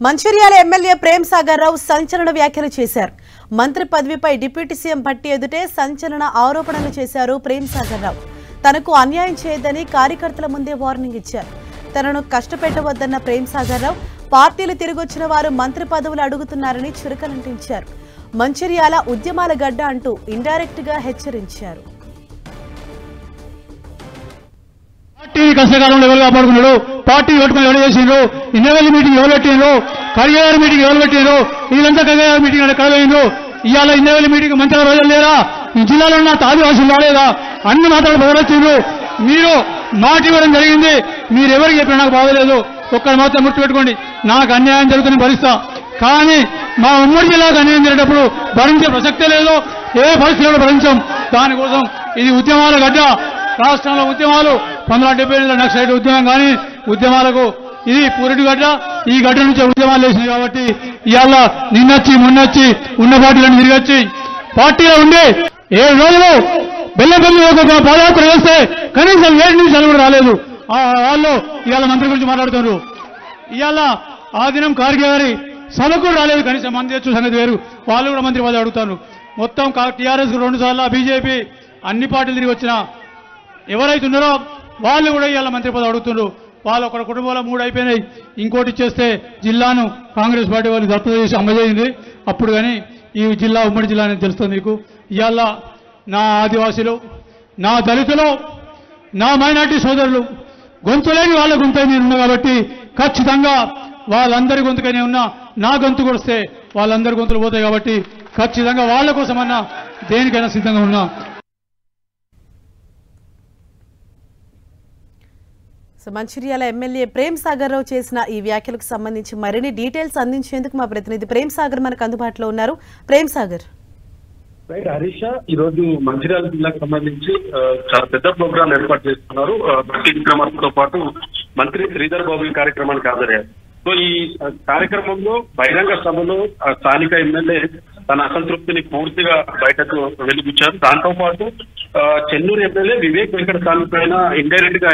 Mancherial MLA Prem Sagar రావు సంచలన వ్యాఖ్యలు చేశారు. మంత్రి పదవిపై డిప్యూటీ సీఎం భట్టి ఎదుటే సంచలన ఆరోపణలు చేశారు ప్రేమ్ సాగర్ రావు. తనకు అన్యాయం చేయదని కార్యకర్తల ముందే వార్నింగ్ ఇచ్చారు. తనను కష్టపెట్టవద్దన్న ప్రేమ్ సాగర్ రావు పార్టీలు తిరిగొచ్చిన వారు మంత్రి పదవులు అడుగుతున్నారని చురకలంటించారు. మంచిర్యాల ఉద్యమాల గడ్డ అంటూ ఇండైరెక్ట్ గా హెచ్చరించారు. పార్టీ కష్టకాలంలో ఎవరు కాపాడుకున్నాడు, పార్టీ ఓటుకొని ఎవరు చేసిండ్రు, ఇన్నోవేల్ మీటింగ్ ఎవరు పెట్టిండ్రు, కరిగారు మీటింగ్ ఎవరు పెట్టిండ్రు, వీళ్ళంతా కరిగారు మీటింగ్ ఎక్కడ పోయిండ్రు. ఇవాళ ఇన్నోవేల్ మీటింగ్ మంచిగా రోజులు లేరా, ఈ జిల్లాలో ఉన్న ఆదివాసులు రాలేదా, అన్ని మాత్రాలు బదలొచ్చిండ్రు. మీరు మాట ఇవ్వడం జరిగింది, మీరెవరికి చెప్పినా నాకు బాగలేదు. ఒక్కరు మాత్రం గుర్తుపెట్టుకోండి, నాకు అన్యాయం జరుగుతుందని భరిస్తా, కానీ మా ఉమ్మడి జిల్లాకు అన్యాయం జరిగేటప్పుడు భరించే ప్రసక్తే లేదు, ఏ పరిస్థితుల్లో భరించాం. దానికోసం ఇది ఉద్యమాల గడ్డ. రాష్ట్రంలో ఉద్యమాలు 1970 నక్సలైట్ ఉద్యమం కానీ ఉద్యమాలకు ఇది పూరిటి గడ్డ. ఈ గడ్డ నుంచి ఉద్యమాలు వేసినాయి కాబట్టి ఇవాళ నిన్నొచ్చి మొన్నొచ్చి ఉన్న పార్టీలను తిరిగొచ్చి పార్టీలో ఉండి 7 రోజులు బెల్లంపల్లి ఒక పాదయాత్ర వేస్తే కనీసం 7 నిమిషాలు కూడా రాలేదు. వాళ్ళు ఇవాళ మంత్రి గురించి మాట్లాడుతున్నారు. ఇవాళ ఆ దినం ఖార్గే గారి సభకు కూడా రాలేదు, కనీసం మంది తెచ్చు సంగతి వేరు. వాళ్ళు కూడా మంత్రి పదవి అడుగుతారు. మొత్తం టీఆర్ఎస్ 2 సార్లు, బీజేపీ అన్ని పార్టీలు తిరిగి వచ్చిన ఎవరైతే ఉన్నారో వాళ్ళు కూడా ఇవాళ మంత్రి పదవి అడుగుతున్నారు. వాళ్ళు ఒక కుటుంబంలో 3 అయిపోయినాయి, ఇంకోటి ఇచ్చేస్తే జిల్లాను కాంగ్రెస్ పార్టీ వాళ్ళు దత్తత చేసి అమ్మజేయింది. అప్పుడు కానీ ఈ జిల్లా ఉమ్మడి జిల్లా అనేది తెలుస్తుంది మీకు. ఇవాళ నా ఆదివాసీలు, నా దళితులు, నా మైనార్టీ సోదరులు గొంతులేని వాళ్ళ గొంతు నేను ఉన్నా కాబట్టి ఖచ్చితంగా వాళ్ళందరి గొంతుకనే ఉన్నా. నా గొంతు కొడిస్తే వాళ్ళందరి గొంతులు పోతాయి కాబట్టి ఖచ్చితంగా వాళ్ళ కోసమన్నా దేనికైనా సిద్ధంగా ఉన్నా. మంచిర్యాల ఎమ్మెల్యే ప్రేమ్ సాగర్ రావు చేసిన ఈ వ్యాఖ్యలకు సంబంధించి మరిన్ని డీటెయిల్స్ అందించేందుకు మా ప్రతినిధి ప్రేమ్ సాగర్ మనకు అందుబాటులో ఉన్నారు. ప్రేమ్ సాగర్. రైట్ హరీష, ఈ రోజు మంచిర్యాల జిల్లాకు సంబంధించి చాలా పెద్ద ప్రోగ్రాం ఏర్పాటు చేస్తున్నారు. భట్టి విక్రమార్కతో పాటు మంత్రి శ్రీధర్ బాబు కార్యక్రమానికి హాజరయ్యారు. సో ఈ కార్యక్రమంలో బహిరంగ సభలో స్థానిక ఎమ్మెల్యే తన అసంతృప్తిని పూర్తిగా బయటకు వెలిగించారు. దాంతో పాటు చెన్నూరు ఎమ్మెల్యే వివేక్ వెంకటస్వామి పైన ఇండైరెక్ట్ గా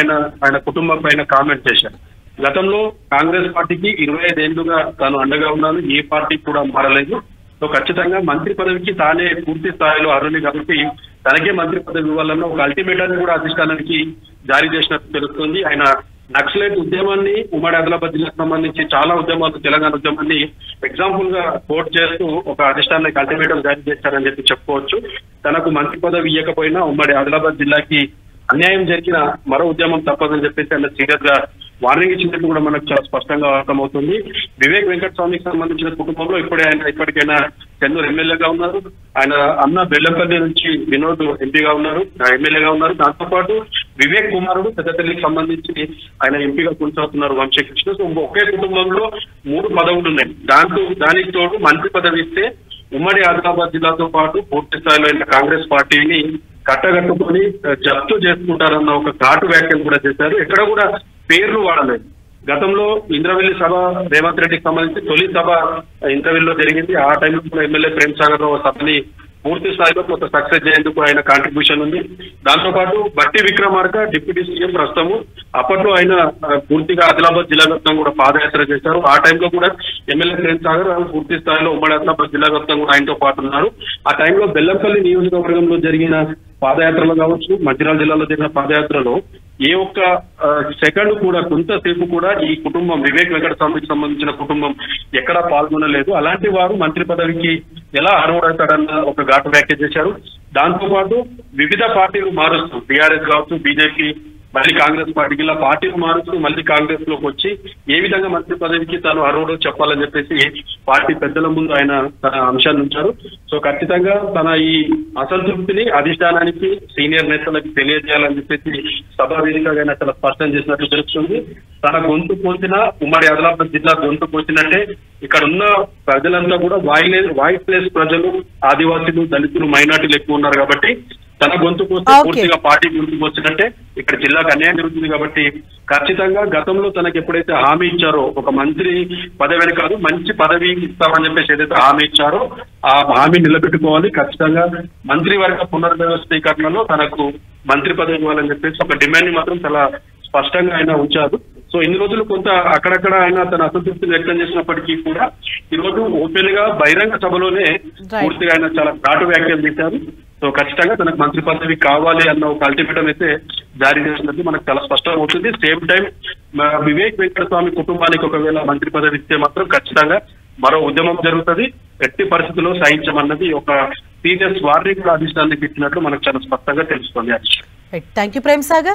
ఆయన కుటుంబం పైన కామెంట్ చేశారు. గతంలో కాంగ్రెస్ పార్టీకి 25 ఏళ్లుగా తాను అండగా ఉన్నాను, ఏ పార్టీ కూడా మారలేదు. సో ఖచ్చితంగా మంత్రి పదవికి తానే పూర్తి స్థాయిలో అర్హుని కాబట్టి తనకే మంత్రి పదవి ఇవ్వాలన్న ఒక అల్టిమేటాన్ని కూడా అధిష్టానానికి జారీ చేసినట్టు తెలుస్తుంది. ఆయన నక్సలైట్ ఉద్యమాన్ని, ఉమ్మడి ఆదిలాబాద్ జిల్లాకు సంబంధించి చాలా ఉద్యమాలు, తెలంగాణ ఉద్యమాన్ని ఎగ్జాంపుల్ గా కోట్ చేస్తూ ఒక అధిష్టానానికి అల్టిమేటం జారీ చేశారని చెప్పి చెప్పుకోవచ్చు. తనకు మంత్రి పదవి ఇవ్వకపోయినా ఉమ్మడి ఆదిలాబాద్ జిల్లాకి అన్యాయం జరిగిన మరో ఉద్యమం తప్పదని చెప్పేసి ఆయన సీరియస్ గా వార్నింగ్ ఇచ్చినట్టు కూడా మనకు చాలా స్పష్టంగా అర్థమవుతుంది. వివేక్ వెంకటస్వామికి సంబంధించిన కుటుంబంలో ఇప్పటికైనా చెన్నూరు ఎమ్మెల్యేగా ఉన్నారు. ఆయన అన్న బెల్లంపల్లి నుంచి వినోద్ ఎంపీగా ఉన్నారు, ఎమ్మెల్యేగా ఉన్నారు. దాంతో పాటు వివేక్ కుమారుడు పెద్దపల్లికి సంబంధించి ఆయన ఎంపీగా కొనసాగుతున్నారు, వంశీకృష్ణ. సో ఒకే కుటుంబంలో 3 పదవులు ఉన్నాయి. దానికి తోడు మంత్రి పదవి ఇస్తే ఉమ్మడి ఆదిలాబాద్ జిల్లాతో పాటు పూర్తి స్థాయిలో కాంగ్రెస్ పార్టీని కట్టగట్టుకుని జప్తు చేసుకుంటారన్న ఒక ఘాటు వ్యాఖ్యలు కూడా చేశారు. ఎక్కడ కూడా పేర్లు వాడలేదు. గతంలో ఇంద్రవెల్లి సభ రేవంత్ రెడ్డికి సంబంధించి తొలి సభ ఇంద్రవెల్లిలో జరిగింది. ఆ టైంలో కూడా ఎమ్మెల్యే ప్రేమ్ సాగర్ రావు సభని పూర్తి స్థాయిలో కొంత సక్సెస్ చేసేందుకు ఆయన కాంట్రిబ్యూషన్ ఉంది. దాంతో పాటు భట్టి విక్రమార్క డిప్యూటీ సీఎం ప్రస్తుతము, అప్పట్లో ఆయన పూర్తిగా ఆదిలాబాద్ జిల్లా వ్యాప్తంగా కూడా పాదయాత్ర చేశారు. ఆ టైంలో కూడా ఎమ్మెల్యే ప్రేమ్ సాగర్ పూర్తి స్థాయిలో ఉమ్మడి ఆదిలాబాద్ జిల్లా వ్యాప్తంగా కూడా ఆయనతో పాటు ఉన్నారు. ఆ టైంలో బెల్లంపల్లి నియోజకవర్గంలో జరిగిన పాదయాత్రలో కావచ్చు, మంచిర్యాల జిల్లాలో జరిగిన పాదయాత్రలో ఏ ఒక్క సెకండ్ కూడా, కొంతసేపు కూడా ఈ కుటుంబం, వివేక్ వెంకటస్వామికి సంబంధించిన కుటుంబం ఎక్కడా పాల్గొనలేదు. అలాంటి వారు మంత్రి పదవికి ఎలా అర్హుడవుతాడన్న ఒక ఘాటు వ్యాఖ్య చేశారు. దాంతో పాటు వివిధ పార్టీలు మారుస్తూ, టీఆర్ఎస్ కావచ్చు, బీజేపీ, మళ్ళీ కాంగ్రెస్ పార్టీకి, ఇలా పార్టీలు మారుస్తూ మళ్ళీ కాంగ్రెస్ లోకి వచ్చి ఏ విధంగా మంత్రి పదవికి తాను అర్హుడో చెప్పాలని చెప్పేసి పార్టీ పెద్దల ముందు ఆయన తన అంశాన్ని ఉంచారు. సో ఖచ్చితంగా తన ఈ అసంతృప్తిని అధిష్టానానికి, సీనియర్ నేతలకు తెలియజేయాలని చెప్పేసి సభా వేదికగా ఆయన చాలా స్పష్టం చేసినట్టు తెలుస్తుంది. తన గొంతు పోసిన, ఉమ్మడి ఆదిలాబాద్ జిల్లా గొంతు పోసినట్టే ఇక్కడ ఉన్న ప్రజలంతా కూడా వాయిస్ లెస్ ప్రజలు, ఆదివాసీలు, దళితులు, మైనార్టీలు ఎక్కువ ఉన్నారు కాబట్టి తన గొంతు పోస్తే పూర్తిగా పార్టీ గొంతుకు వచ్చినట్టే ఇక్కడ జిల్లాకు అన్యాయం జరుగుతుంది. కాబట్టి ఖచ్చితంగా గతంలో తనకు ఎప్పుడైతే హామీ ఇచ్చారో, ఒక మంత్రి పదవి కాదు మంచి పదవి ఇస్తామని చెప్పేసి ఏదైతే హామీ ఇచ్చారో ఆ హామీ నిలబెట్టుకోవాలి. ఖచ్చితంగా మంత్రివర్గ పునర్వ్యవస్థీకరణలో తనకు మంత్రి పదవి ఇవ్వాలని చెప్పేసి ఒక డిమాండ్ ని మాత్రం చాలా స్పష్టంగా ఆయన ఉంచారు. సో సో ఇన్ని రోజులు కొంత అక్కడక్కడ ఆయన తన అసంతృప్తిని వ్యక్తం చేసినప్పటికీ కూడా ఈ రోజు ఓపెన్ గా బహిరంగ సభలోనే పూర్తిగా ఆయన చాలా ఘాటు వ్యాఖ్యలు చేశారు. సో ఖచ్చితంగా తనకు మంత్రి పదవి కావాలి అన్న ఒక అల్టిమేటం అయితే జారీ చేసినట్టు మనకు చాలా స్పష్టం అవుతుంది. సేమ్ టైం వివేక్ వెంకటస్వామి కుటుంబానికి ఒకవేళ మంత్రి పదవి ఇస్తే మాత్రం ఖచ్చితంగా మరో ఉద్యమం జరుగుతుంది. ఎట్టి పరిస్థితుల్లో సహించమన్నది ఒక సీరియస్ వార్నింగ్ కూడా అధిష్టానానికి ఇచ్చినట్లు మనకు చాలా స్పష్టంగా తెలుస్తుంది. Thank you Prem Sagar.